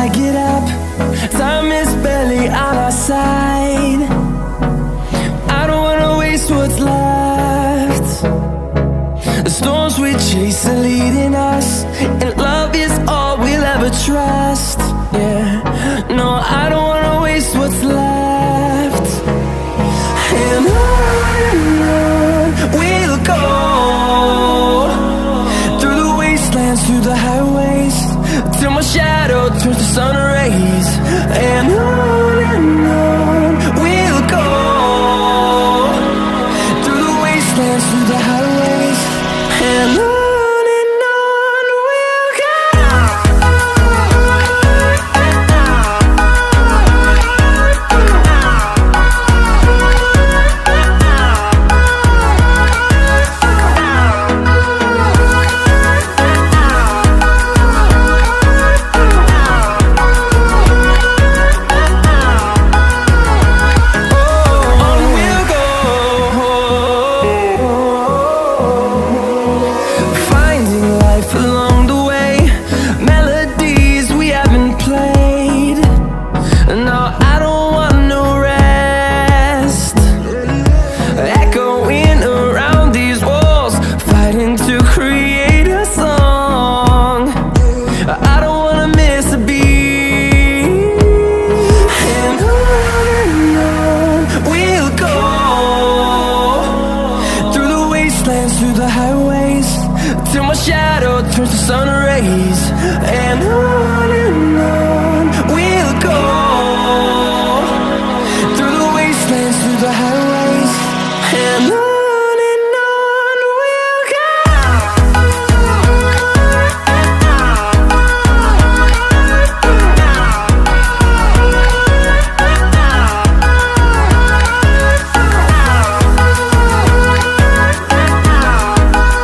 I get up, time is barely on our side. I don't wanna waste what's left. The storms we chase are leading us, and love is all we'll ever trust. Yeah, no, I don't wanna waste what's left. And on we'll go, through the wastelands, through the highways, till my shadow turns to sun rays. And on we'll go, through the wastelands, through the highways, and on we'll go. Through the highways, till my shadow turns to sun